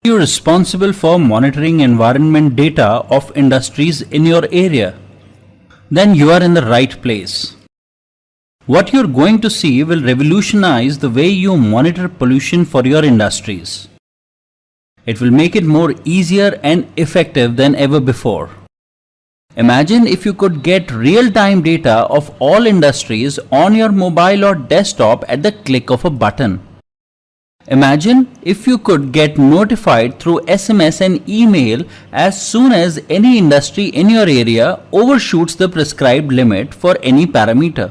You're responsible for monitoring environment data of industries in your area, then you are in the right place. What you're going to see will revolutionize the way you monitor pollution for your industries. It will make it more easier and effective than ever before. Imagine if you could get real-time data of all industries on your mobile or desktop at the click of a button. Imagine if you could get notified through SMS and email as soon as any industry in your area overshoots the prescribed limit for any parameter.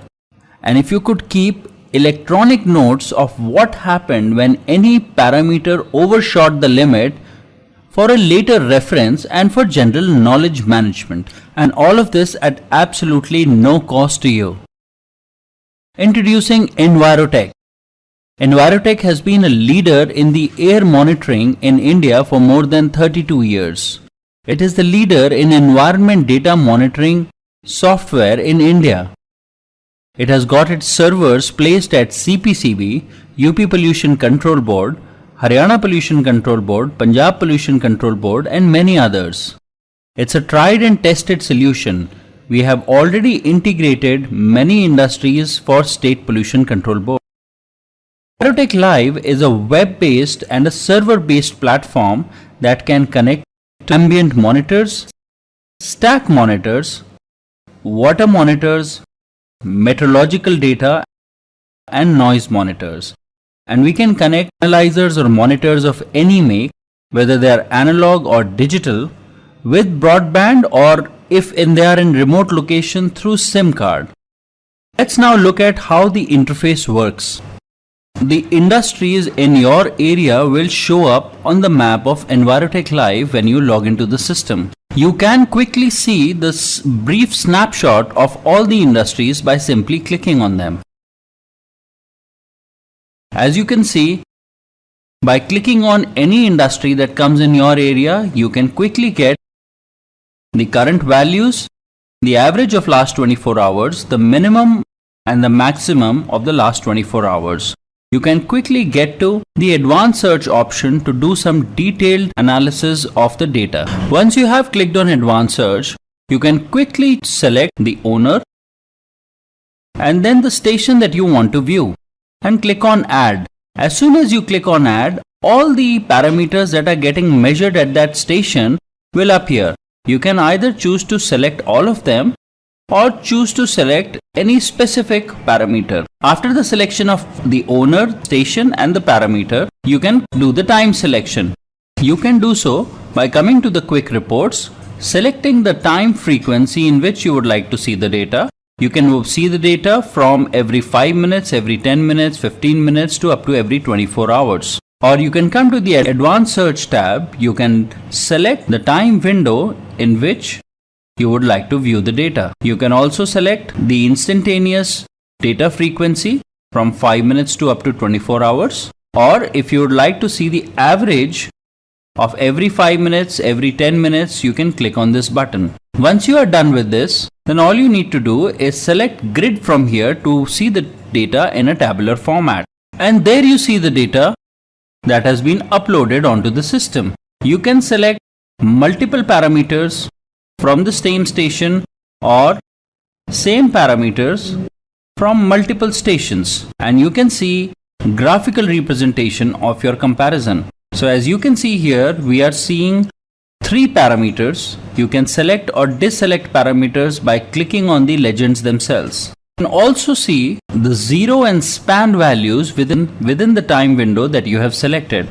And if you could keep electronic notes of what happened when any parameter overshot the limit for a later reference and for general knowledge management. And all of this at absolutely no cost to you. Introducing Envirotech. Envirotech has been a leader in the air monitoring in India for more than 32 years. It is the leader in environment data monitoring software in India. It has got its servers placed at CPCB, UP Pollution Control Board, Haryana Pollution Control Board, Punjab Pollution Control Board and many others. It's a tried and tested solution. We have already integrated many industries for State Pollution Control Board. Envirotech Live is a web-based and a server-based platform that can connect to ambient monitors, stack monitors, water monitors, meteorological data and noise monitors. And we can connect analyzers or monitors of any make, whether they are analog or digital, with broadband or if they are in remote location through SIM card. Let's now look at how the interface works. The industries in your area will show up on the map of Envirotech Live when you log into the system. You can quickly see this brief snapshot of all the industries by simply clicking on them. As you can see, by clicking on any industry that comes in your area, you can quickly get the current values, the average of last 24 hours, the minimum and the maximum of the last 24 hours. You can quickly get to the advanced search option to do some detailed analysis of the data. Once you have clicked on advanced search, you can quickly select the owner and then the station that you want to view and click on add. As soon as you click on add, all the parameters that are getting measured at that station will appear. You can either choose to select all of them or choose to select any specific parameter. After the selection of the owner, station and the parameter, you can do the time selection. You can do so by coming to the quick reports, selecting the time frequency in which you would like to see the data. You can see the data from every 5 minutes, every 10 minutes, 15 minutes to up to every 24 hours. Or you can come to the advanced search tab. You can select the time window in which you would like to view the data. You can also select the instantaneous data frequency from 5 minutes to up to 24 hours. Or if you would like to see the average of every 5 minutes, every 10 minutes, you can click on this button. Once you are done with this, then all you need to do is select grid from here to see the data in a tabular format. And there you see the data that has been uploaded onto the system. You can select multiple parameters from the same station or same parameters from multiple stations, and you can see graphical representation of your comparison. So as you can see here, we are seeing 3 parameters. You can select or deselect parameters by clicking on the legends themselves. You can also see the 0 and span values within the time window that you have selected.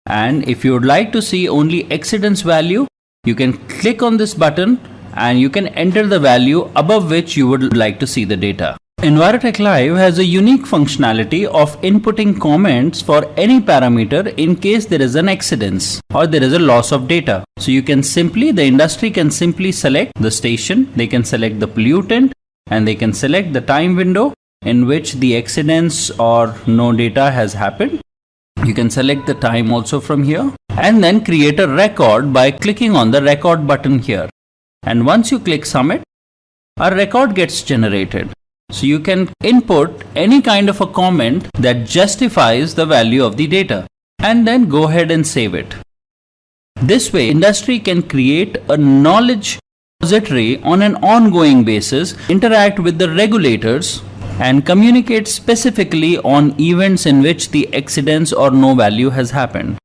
And if you would like to see only exceedance value, you can click on this button and you can enter the value above which you would like to see the data. Envirotech Live has a unique functionality of inputting comments for any parameter in case there is an exceedance or there is a loss of data. So the industry can simply select the station, they can select the pollutant, and they can select the time window in which the exceedance or no data has happened. You can select the time also from here and then create a record by clicking on the record button here. And once you click submit, a record gets generated. So you can input any kind of a comment that justifies the value of the data and then go ahead and save it. This way, industry can create a knowledge repository on an ongoing basis, interact with the regulators, and communicate specifically on events in which the accidents or no value has happened.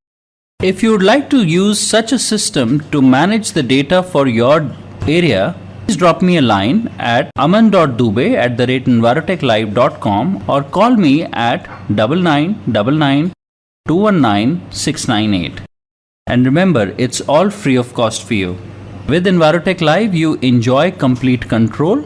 If you would like to use such a system to manage the data for your area, please drop me a line at aman.dubey@envirotechlive.com or call me at 9999 219 698. And remember, it's all free of cost for you. With Envirotech Live, you enjoy complete control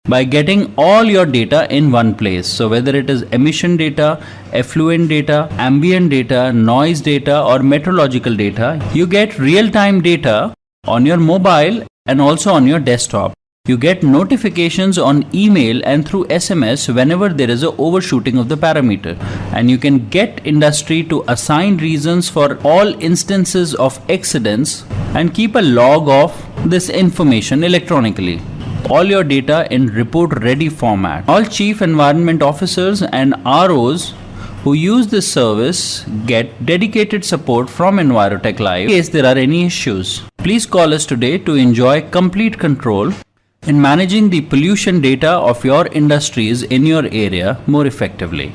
by getting all your data in one place. So whether it is emission data, effluent data, ambient data, noise data, or meteorological data, you get real-time data on your mobile and also on your desktop. You get notifications on email and through SMS whenever there is a overshooting of the parameter, and you can get industry to assign reasons for all instances of accidents and keep a log of this information electronically. All your data in report ready format. All chief environment officers and ROs who use this service get dedicated support from Envirotech Live in case there are any issues. Please call us today to enjoy complete control in managing the pollution data of your industries in your area more effectively.